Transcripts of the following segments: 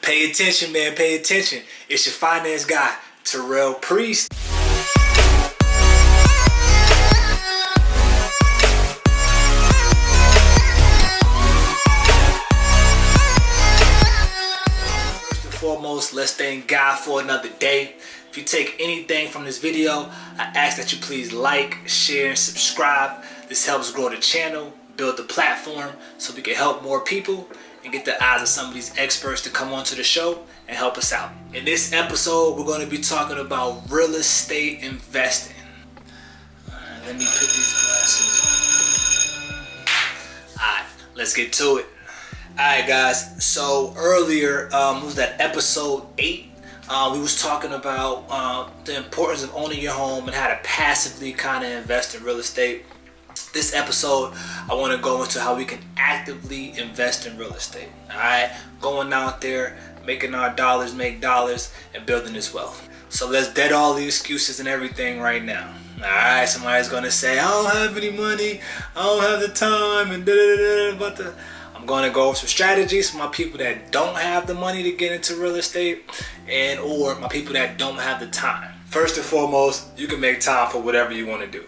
Pay attention, man. Pay attention. It's your finance guy, Terrell Priest. First and foremost, let's thank God for another day. If you take anything from this video, I ask that you please like, share, and subscribe. This helps grow the channel, build the platform, so we can help more people and get the eyes of some of these experts to come onto the show and help us out. In this episode, we're going to be talking about real estate investing. Alright, let me put these glasses on. Alright, let's get to it. Alright guys, so earlier, was that episode 8? We was talking about the importance of owning your home and how to passively kind of invest in real estate. This episode, I want to go into how we can actively invest in real estate. All right, going out there, making our dollars make dollars, and building this wealth. So let's dead all the excuses and everything right now. All right, somebody's gonna say, I don't have any money, I don't have the time, and but I'm gonna go over some strategies for my people that don't have the money to get into real estate, and or my people that don't have the time. First and foremost, you can make time for whatever you want to do,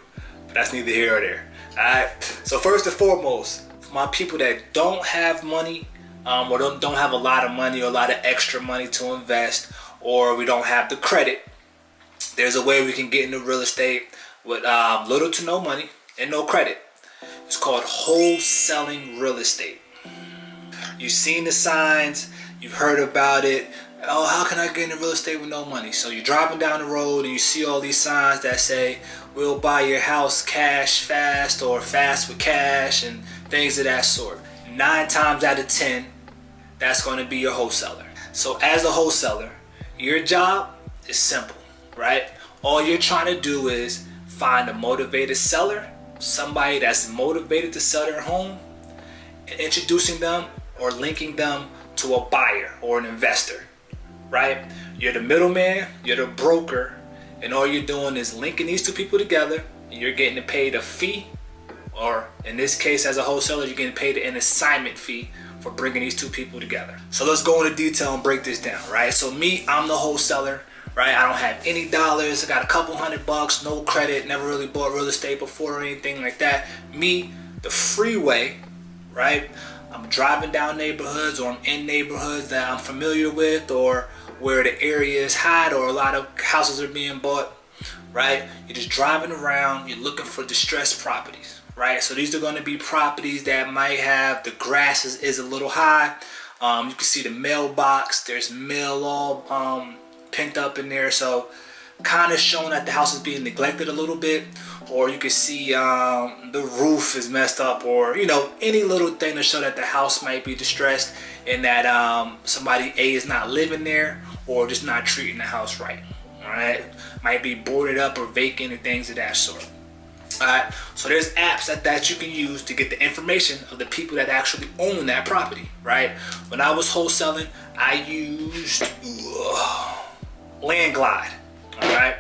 but that's neither here or there. Alright, so first and foremost, for my people that don't have money, or don't have a lot of money or a lot of extra money to invest, or we don't have the credit, there's a way we can get into real estate with little to no money and no credit. It's called wholesaling real estate. You've seen the signs, you've heard about it. Oh, how can I get into real estate with no money? So you're driving down the road and you see all these signs that say, we'll buy your house cash fast, or fast with cash, and things of that sort. 9 times out of 10, that's going to be your wholesaler. So as a wholesaler, your job is simple, right? All you're trying to do is find a motivated seller, somebody that's motivated to sell their home, and introducing them or linking them to a buyer or an investor. Right? You're the middleman, you're the broker, and all you're doing is linking these two people together, and you're getting paid a fee, or in this case as a wholesaler, you're getting paid an assignment fee for bringing these two people together. So let's go into detail and break this down, right? So me, I'm the wholesaler, right? I don't have any dollars, I got a couple $100, no credit, never really bought real estate before or anything like that. Me, the freeway, right? I'm driving down neighborhoods, or I'm in neighborhoods that I'm familiar with, or where the area is hot, or a lot of houses are being bought, right? You're just driving around, you're looking for distressed properties, right? So these are going to be properties that might have, the grass is a little high. You can see the mailbox, there's mail all pent up in there, so kind of showing that the house is being neglected a little bit. Or you can see the roof is messed up, or any little thing to show that the house might be distressed, and that somebody is not living there, or just not treating the house right. All right, might be boarded up or vacant and things of that sort. All right, so there's apps that you can use to get the information of the people that actually own that property. Right, when I was wholesaling, I used Landglide. All right,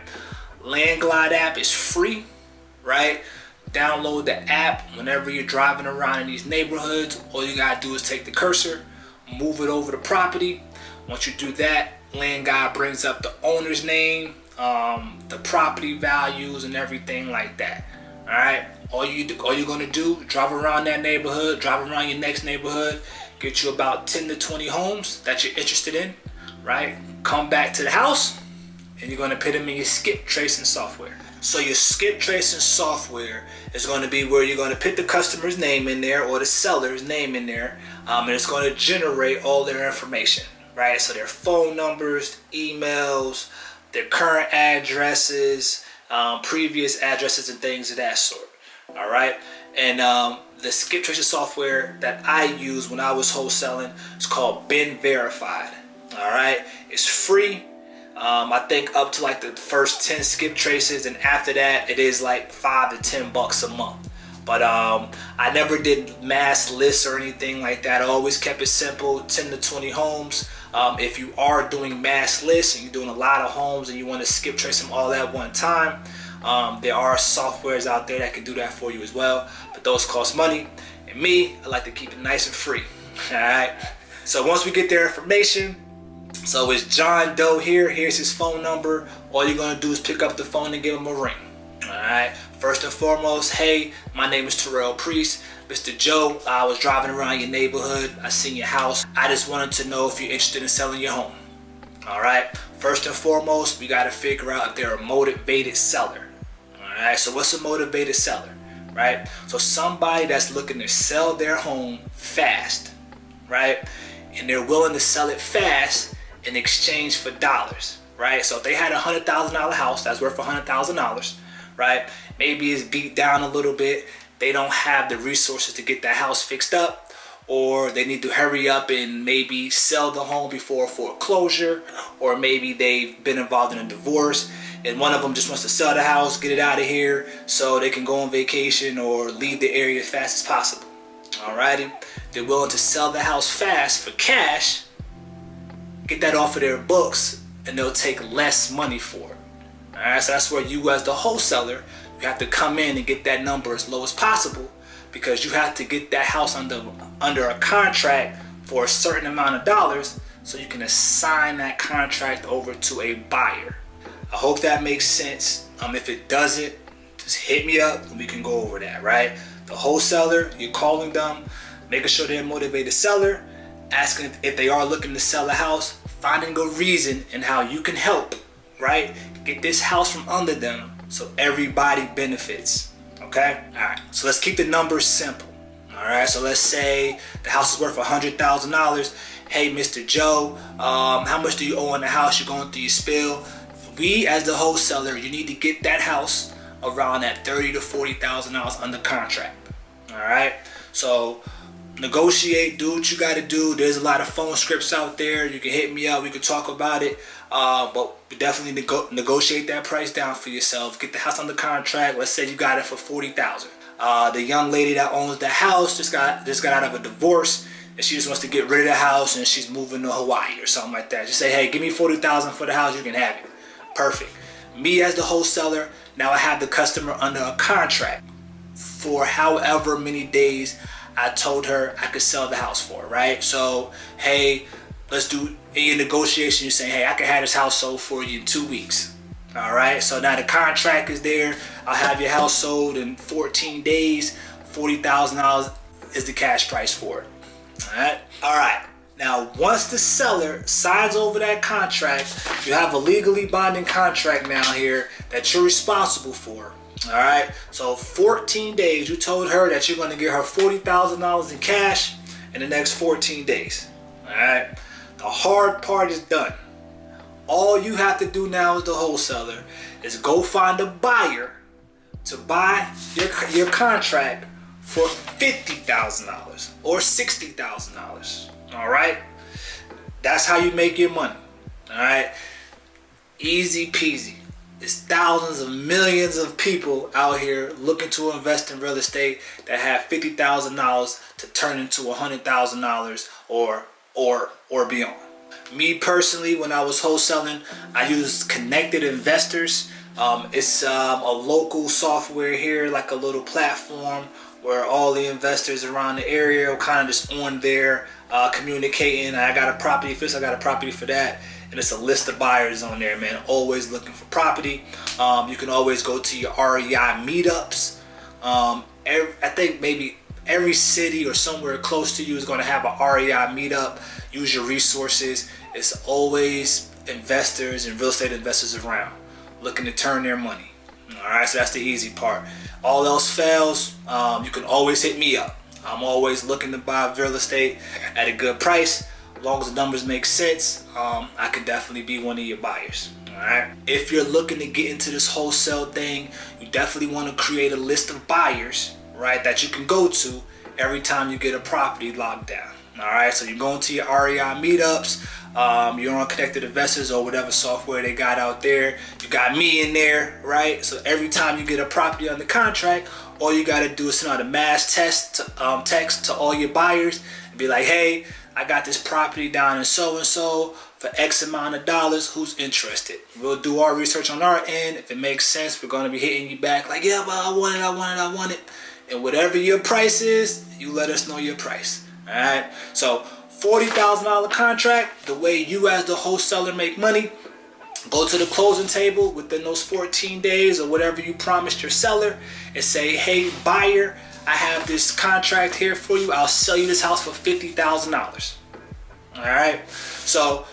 Landglide app is free. Right? Download the app whenever you're driving around in these neighborhoods. All you gotta do is take the cursor, move it over the property. Once you do that, Landglide brings up the owner's name, the property values, and everything like that. All right. All you're gonna do, drive around that neighborhood, drive around your next neighborhood, get you about 10 to 20 homes that you're interested in. Right? Come back to the house, and you're gonna put them in your skip tracing software. So your skip tracing software is going to be where you're going to put the customer's name in there, or the seller's name in there, and it's going to generate all their information, right? So their phone numbers, emails, their current addresses, previous addresses, and things of that sort. All right, and the skip tracing software that I used when I was wholesaling is called Been Verified. All right, it's free. I think up to like the first 10 skip traces, and after that it is like $5 to $10 a month. But I never did mass lists or anything like that. I always kept it simple, 10 to 20 homes. If you are doing mass lists and you're doing a lot of homes and you want to skip trace them all at one time, there are softwares out there that can do that for you as well, but those cost money. And me, I like to keep it nice and free. All right. So once we get their information, so it's John Doe here. Here's his phone number. All you're gonna do is pick up the phone and give him a ring. All right. First and foremost, hey, my name is Terrell Priest. Mr. Joe, I was driving around your neighborhood. I seen your house. I just wanted to know if you're interested in selling your home. All right. First and foremost, we got to figure out if they're a motivated seller. All right. So what's a motivated seller? Right. So somebody that's looking to sell their home fast. Right. And they're willing to sell it fast in exchange for dollars. Right. So if they had a $100,000 house that's worth $100,000. Right. Maybe it's beat down a little bit. They don't have the resources to get that house fixed up, or they need to hurry up and maybe sell the home before foreclosure, or maybe they've been involved in a divorce and one of them just wants to sell the house, get it out of here so they can go on vacation or leave the area as fast as possible. Alrighty, they're willing to sell the house fast for cash, get that off of their books, and they'll take less money for it. Alright, so that's where you as the wholesaler, you have to come in and get that number as low as possible, because you have to get that house under a contract for a certain amount of dollars so you can assign that contract over to a buyer. I hope that makes sense. If it doesn't, just hit me up and we can go over that, right? The wholesaler, you're calling them, making sure they're a motivated seller, asking if they are looking to sell a house, finding a reason and how you can help, right? Get this house from under them so everybody benefits. Okay? Alright, so let's keep the numbers simple. Alright, so let's say the house is worth $100,000. Hey, Mr. Joe, how much do you owe on the house? You're going through your spill. We, as the wholesaler, you need to get that house around that $30,000 to $40,000 under contract. Alright, so negotiate, do what you got to do. There's a lot of phone scripts out there. You can hit me up. We can talk about it. But definitely negotiate that price down for yourself. Get the house under contract. Let's say you got it for $40,000. The young lady that owns the house just got out of a divorce, and she just wants to get rid of the house, and she's moving to Hawaii or something like that. Just say, hey, give me $40,000 for the house. You can have it. Perfect. Me as the wholesaler, now I have the customer under a contract for however many days I told her I could sell the house for, right? So, hey, let's do, in your negotiation, you're saying, hey, I can have this house sold for you in 2 weeks. All right, so now the contract is there. I'll have your house sold in 14 days. $40,000 is the cash price for it. All right. Now, once the seller signs over that contract, you have a legally binding contract now here that you're responsible for. All right, so 14 days, you told her that you're going to get her $40,000 in cash in the next 14 days. All right, the hard part is done. All you have to do now as the wholesaler is go find a buyer to buy your contract for $50,000 or $60,000. All right, that's how you make your money. All right, easy peasy. There's thousands of millions of people out here looking to invest in real estate that have $50,000 to turn into $100,000 or beyond. Me personally, when I was wholesaling, I used Connected Investors. It's a local software here, like a little platform where all the investors around the area are kind of just on there communicating. I got a property for this, I got a property for that. And it's a list of buyers on there, man. Always looking for property. You can always go to your REI meetups. I think maybe every city or somewhere close to you is going to have a REI meetup. Use your resources. It's always investors and real estate investors around looking to turn their money. All right, so that's the easy part. All else fails, you can always hit me up. I'm always looking to buy real estate at a good price. As long as the numbers make sense, I could definitely be one of your buyers. All right. If you're looking to get into this wholesale thing, you definitely want to create a list of buyers, right, that you can go to every time you get a property locked down. All right. So you're going to your REI meetups. You're on Connected Investors or whatever software they got out there. You got me in there, right? So every time you get a property under contract, all you got to do is send out a mass text to all your buyers and be like, hey, I got this property down in so-and-so for X amount of dollars. Who's interested? We'll do our research on our end. If it makes sense, we're going to be hitting you back like, yeah, but I want it. And whatever your price is, you let us know your price. All right. So $40,000 contract, the way you as the wholesaler make money, go to the closing table within those 14 days or whatever you promised your seller and say, hey, buyer, I have this contract here for you. I'll sell you this house for $50,000. All right. So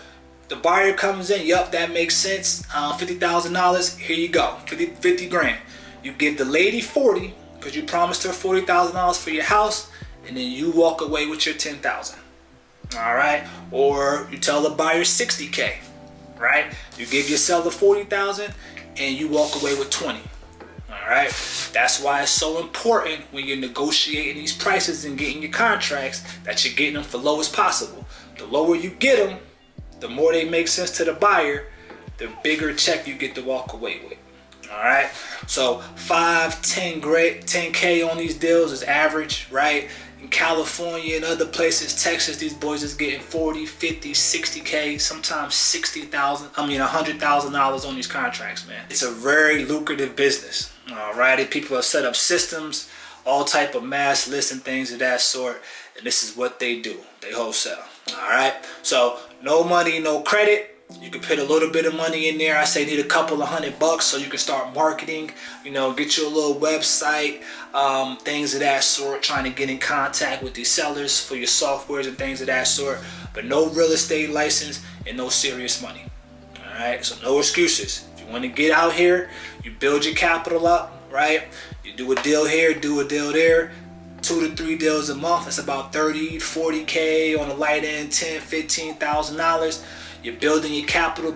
the buyer comes in. Yup, that makes sense. $50,000. Here you go. 50 grand. You give the lady 40 because you promised her $40,000 for your house, and then you walk away with your 10,000. All right. Or you tell the buyer 60K. Right? You give your seller 40,000 and you walk away with 20. All right. That's why it's so important when you're negotiating these prices and getting your contracts that you're getting them for lowest possible. The lower you get them, the more they make sense to the buyer, the bigger check you get to walk away with. All right. So 10K on these deals is average, right? In California and other places, Texas, these boys is getting 40, 50, 60K, sometimes $100,000 on these contracts, man. It's a very lucrative business. All right. People have set up systems, all type of mass lists and things of that sort. And this is what they do. They wholesale. All right. So no money, no credit. You can put a little bit of money in there. I say need a couple of $100 so you can start marketing, get you a little website, things of that sort, trying to get in contact with these sellers for your softwares and things of that sort. But no real estate license and no serious money. All right. So no excuses. If you want to get out here, you build your capital up, right? You do a deal here, do a deal there. 2 to 3 deals a month. That's about 30, 40K on the light end, $10,000, $15,000. You're building your capital.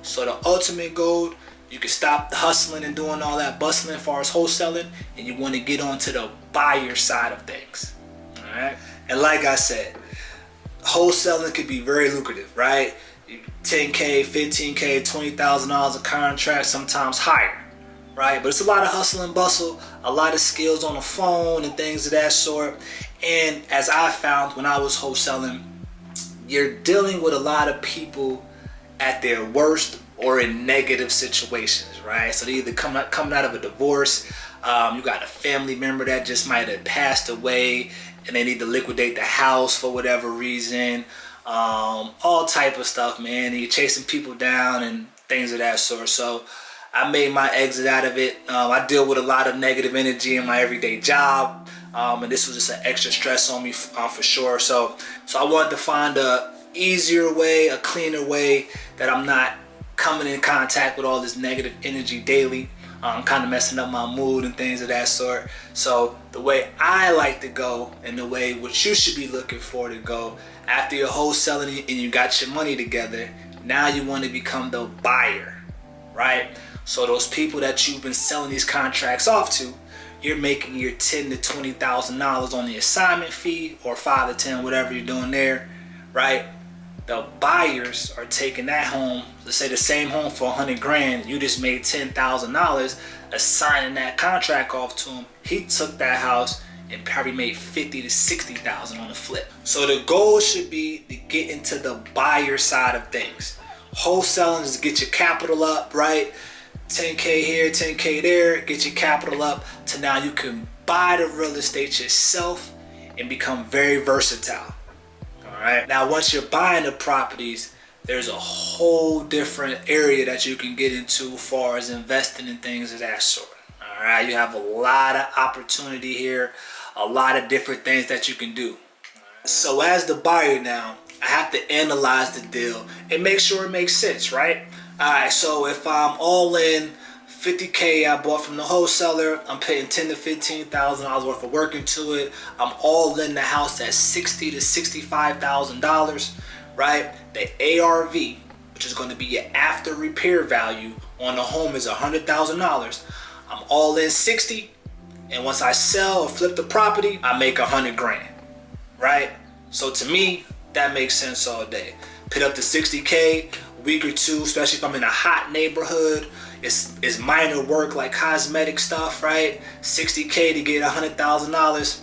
So the ultimate goal, you can stop the hustling and doing all that bustling as far as wholesaling, and you want to get onto the buyer side of things. All right. And like I said, wholesaling could be very lucrative, right? 10K, 15K, $20,000 a contract, sometimes higher. Right? But it's a lot of hustle and bustle, a lot of skills on the phone and things of that sort. And as I found when I was wholesaling, you're dealing with a lot of people at their worst or in negative situations, right? So they either coming out of a divorce, you got a family member that just might have passed away and they need to liquidate the house for whatever reason, all type of stuff, man. And you're chasing people down and things of that sort. So I made my exit out of it. I deal with a lot of negative energy in my everyday job. And this was just an extra stress on me for sure. So I wanted to find a easier way, a cleaner way that I'm not coming in contact with all this negative energy daily. Kind of messing up my mood and things of that sort. So the way I like to go and the way what you should be looking for to go after you're wholesaling and you got your money together, now you want to become the buyer, right? So those people that you've been selling these contracts off to, you're making your $10,000 to $20,000 on the assignment fee or 5 to 10, whatever you're doing there, right? The buyers are taking that home, let's say the same home for $100,000. You just made $10,000 assigning that contract off to him. He took that house and probably made $50,000 to $60,000 on the flip. So the goal should be to get into the buyer side of things. Wholesaling is to get your capital up, right? 10K here, 10K there, get your capital up to now you can buy the real estate yourself and become very versatile. All right. Now, once you're buying the properties, there's a whole different area that you can get into as far as investing in things of that sort. All right. You have a lot of opportunity here, a lot of different things that you can do. So as the buyer now, I have to analyze the deal and make sure it makes sense, right? All right, so if I'm all in 50K I bought from the wholesaler, I'm paying $10,000 to $15,000 worth of work into it. I'm all in the house at $60,000 to $65,000, right? The ARV, which is going to be your after repair value on the home, is $100,000. I'm all in 60, and once I sell or flip the property, I make $100,000, right? So to me, that makes sense all day. Put up to 60K. Week or two, especially if I'm in a hot neighborhood, it's minor work like cosmetic stuff, right? 60K to get $100,000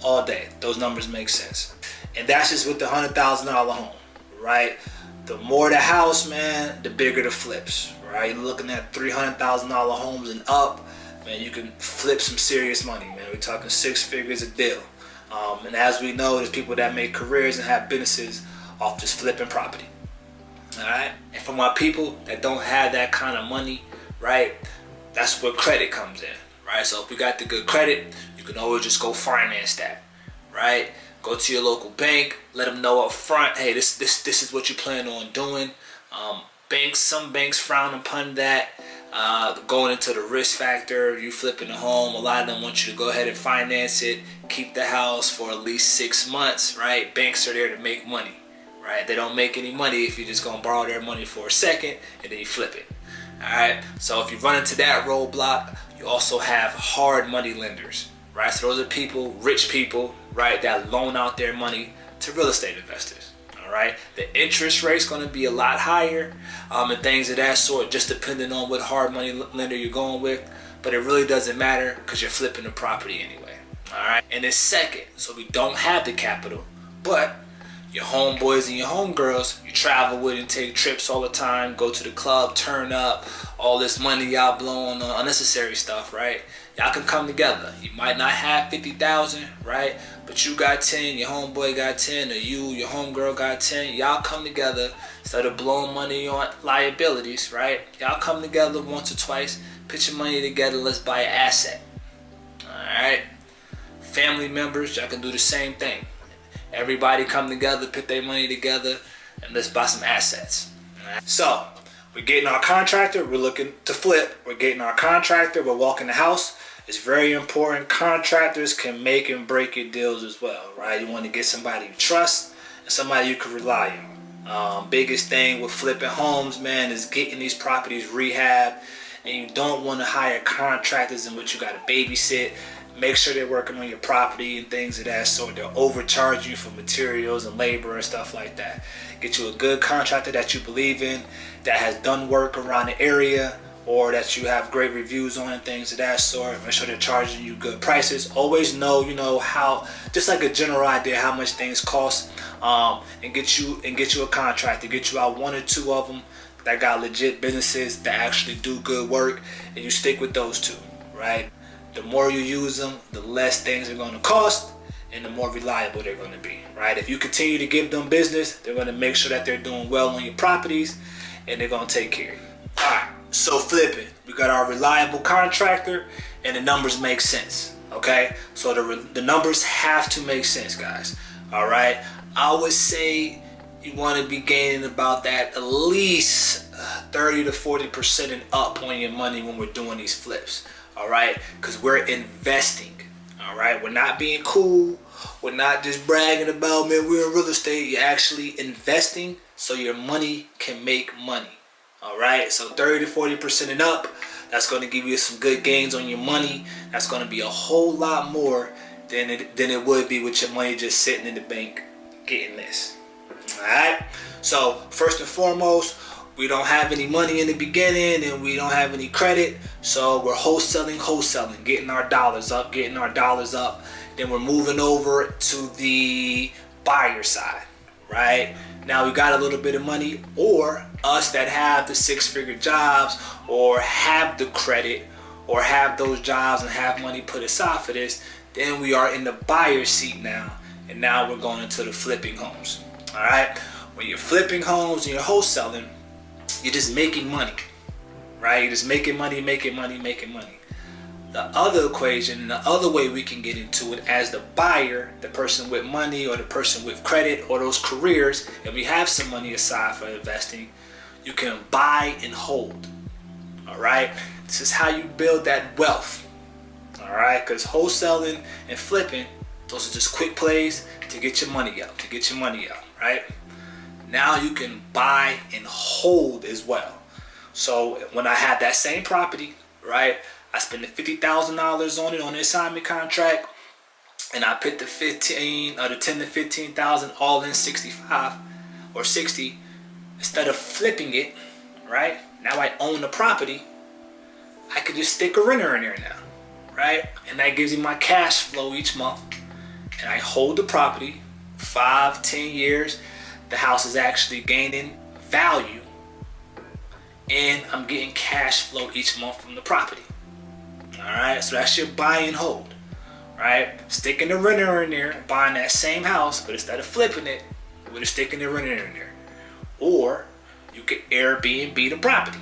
all day. Those numbers make sense. And that's just with the $100,000 home, right? The more the house, man, the bigger the flips, right? You're looking at $300,000 homes and up, man, you can flip some serious money, man. We're talking 6 figures a deal. And as we know, there's people that make careers and have businesses off just flipping property. All right. And for my people that don't have that kind of money, right, that's where credit comes in, right? So if we got the good credit, you can always just go finance that, right? Go to your local bank, let them know up front, hey, this is what you plan on doing. Some banks frown upon that. Going into the risk factor, you flipping a home, a lot of them want you to go ahead and finance it, keep the house for at least 6 months, right? Banks are there to make money, right? They don't make any money if you're just gonna borrow their money for a second and then you flip it. All right, so if you run into that roadblock, you also have hard money lenders, right? So those are people, rich people, right, that loan out their money to real estate investors. All right, the interest rate's going to be a lot higher, and things of that sort, just depending on what hard money lender you're going with. But it really doesn't matter because you're flipping the property anyway. All right, and it's second, so we don't have the capital, but your homeboys and your homegirls you travel with and take trips all the time, go to the club, turn up, all this money y'all blowing on unnecessary stuff, right? Y'all can come together. You might not have 50,000, right? But you got 10, your homeboy got 10, or your homegirl got 10. Y'all come together instead of blowing money on liabilities, right? Y'all come together once or twice, put your money together, let's buy an asset. All right? Family members, y'all can do the same thing. Everybody come together, put their money together, and let's buy some assets. All right? So, we're getting our contractor, we're looking to flip. We're getting our contractor, we're walking the house. It's very important. Contractors can make and break your deals as well, right? You want to get somebody you trust and somebody you can rely on. Biggest thing with flipping homes, man, is getting these properties rehab. And you don't want to hire contractors in which you got to babysit. Make sure they're working on your property and things of that sort. They'll overcharge you for materials and labor and stuff like that. Get you a good contractor that you believe in, that has done work around the area, or that you have great reviews on and things of that sort. Make sure they're charging you good prices. Always know, how, just like a general idea how much things cost, and get you a contractor. Get you out 1 or 2 of them that got legit businesses that actually do good work, and you stick with those 2, right? The more you use them, the less things are going to cost, and the more reliable they're going to be, right? If you continue to give them business, they're going to make sure that they're doing well on your properties, and they're going to take care of you. All right, so flipping, we got our reliable contractor, and the numbers make sense, okay? So the numbers have to make sense, guys, all right? I would say you want to be gaining about that at least 30 to 40% and up on your money when we're doing these flips, all right? Because we're investing, all right? We're not being cool. We're not just bragging about, man, we're in real estate. You're actually investing so your money can make money, all right? So 30 to 40% and up, that's going to give you some good gains on your money. That's going to be a whole lot more than it would be with your money just sitting in the bank getting this, all right? So first and foremost, we don't have any money in the beginning and we don't have any credit, so we're wholesaling, getting our dollars up. Then we're moving over to the buyer side, right? Now we got a little bit of money, or us that have the 6-figure jobs or have the credit or have those jobs and have money put aside for this, then we are in the buyer seat now, and now we're going into the flipping homes, all right? When you're flipping homes and you're wholesaling, you're just making money, right? You're just making money. The other equation and the other way we can get into it as the buyer, the person with money or the person with credit or those careers, and we have some money aside for investing, you can buy and hold, all right? This is how you build that wealth, all right? Because wholesaling and flipping, those are just quick plays to get your money out, right? Now you can buy and hold as well. So when I had that same property, right, I spent the $50,000 on it on the assignment contract, and I put the 10 to 15,000 all in 65 or 60. Instead of flipping it, right, now I own the property. I could just stick a renter in there now, right, and that gives me my cash flow each month, and I hold the property 5-10 years. The house is actually gaining value, and I'm getting cash flow each month from the property. All right, so that's your buy and hold. right? Sticking the renter in there, buying that same house, but instead of flipping it, we're sticking the renter in there. Or you could Airbnb the property,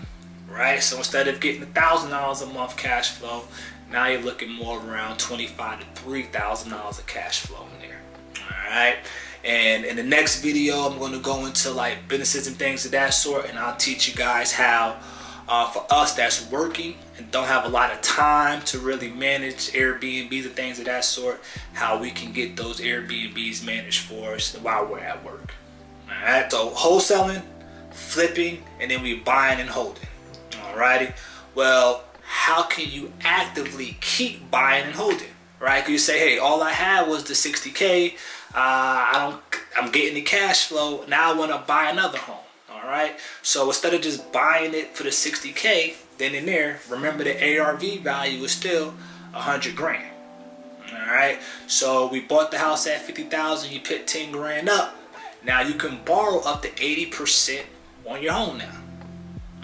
right? So instead of getting $1,000 a month cash flow, now you're looking more around $2,500 to $3,000 of cash flow in there. All right. And in the next video, I'm going to go into like businesses and things of that sort, and I'll teach you guys how, for us that's working and don't have a lot of time to really manage Airbnbs and things of that sort, how we can get those Airbnbs managed for us while we're at work. All right. So wholesaling, flipping, and then we buying and holding. Alrighty. Well, how can you actively keep buying and holding? Right? Because you say, hey, all I had was the 60K. I'm getting the cash flow. Now I want to buy another home. All right. So instead of just buying it for the 60K, then and there, remember the ARV value is still $100 grand. All right. So we bought the house at 50,000. You put 10 grand up. Now you can borrow up to 80% on your home now.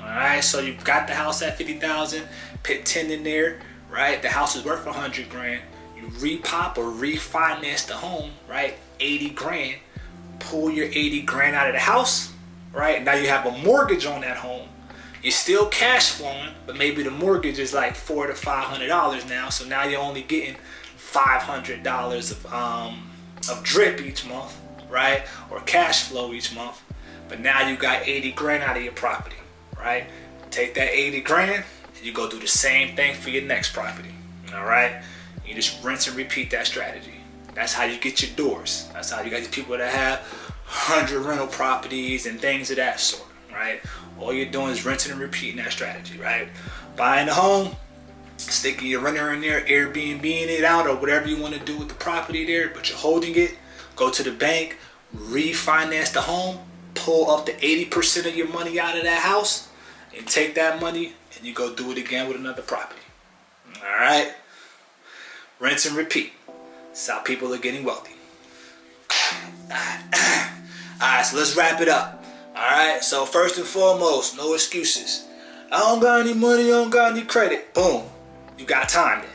All right. So you've got the house at 50,000. Put 10 in there. Right. The house is worth 100 grand. You repop or refinance the home, right? 80 grand. Pull your 80 grand out of the house, right? Now you have a mortgage on that home. You're still cash flowing, but maybe the mortgage is like $400 to $500 now. So now you're only getting $500 of drip each month, right? Or cash flow each month. But now you got 80 grand out of your property, right? Take that 80 grand and you go do the same thing for your next property, all right? You just rinse and repeat that strategy. That's how you get your doors. That's how you got these people that have 100 rental properties and things of that sort, right? All you're doing is rinsing and repeating that strategy, right? Buying a home, sticking your renter in there, Airbnb-ing it out, or whatever you want to do with the property there, but you're holding it. Go to the bank, refinance the home, pull up to 80% of your money out of that house, and take that money and you go do it again with another property. All right? Rinse and repeat. That's how people are getting wealthy. Alright, so let's wrap it up. Alright, so first and foremost, no excuses. I don't got any money, I don't got any credit. Boom. You got time then.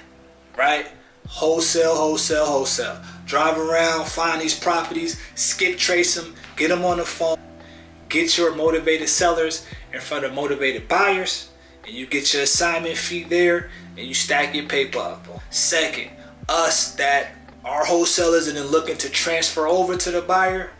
Right? Wholesale, wholesale, wholesale. Drive around, find these properties, skip trace them, get them on the phone. Get your motivated sellers in front of motivated buyers, and you get your assignment fee there, and you stack your paper up. Second, us that are wholesalers and then looking to transfer over to the buyer,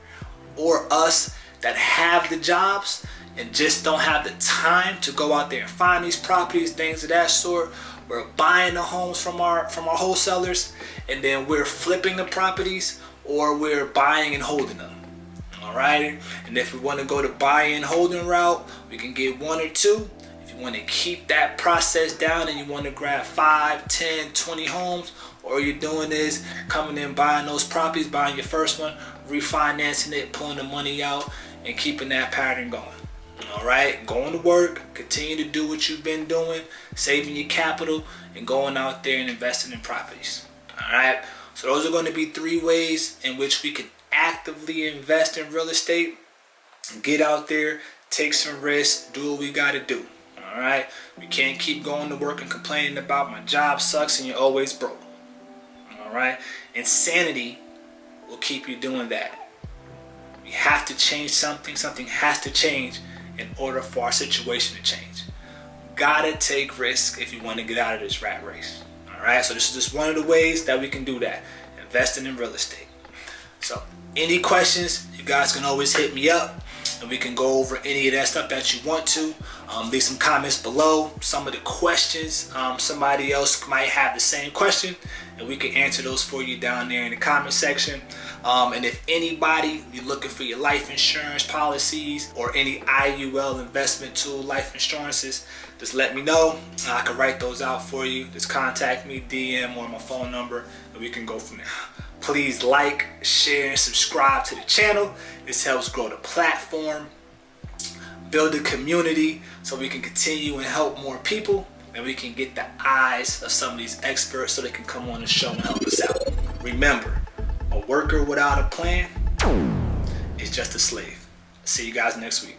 or us that have the jobs and just don't have the time to go out there and find these properties, things of that sort. We're buying the homes from our wholesalers, and then we're flipping the properties, or we're buying and holding them. Alright, and if we want to go the buy and holding route, we can get one or two. If you want to keep that process down and you want to grab 5, 10, 20 homes, all you're doing is coming in, buying those properties, buying your first one, refinancing it, pulling the money out, and keeping that pattern going. Alright, going to work, continue to do what you've been doing, saving your capital, and going out there and investing in properties. Alright, so those are going to be 3 ways in which we can actively invest in real estate. Get out there, take some risks, do what we got to do. Alright, we can't keep going to work and complaining about my job sucks and you're always broke. Alright, insanity will keep you doing that. We have to change something. Something has to change in order for our situation to change. Gotta take risks if you want to get out of this rat race. Alright, so this is just one of the ways that we can do that. Investing in real estate. So any questions, you guys can always hit me up and we can go over any of that stuff that you want to. Leave some comments below. Some of the questions, somebody else might have the same question, and we can answer those for you down there in the comment section. And if anybody, you're looking for your life insurance policies or any IUL investment tool life insurances, just let me know. I can write those out for you. Just contact me, DM, or my phone number, and we can go from there. Please like, share, and subscribe to the channel. This helps grow the platform, build a community so we can continue and help more people, and we can get the eyes of some of these experts so they can come on the show and help us out. Remember, a worker without a plan is just a slave. See you guys next week.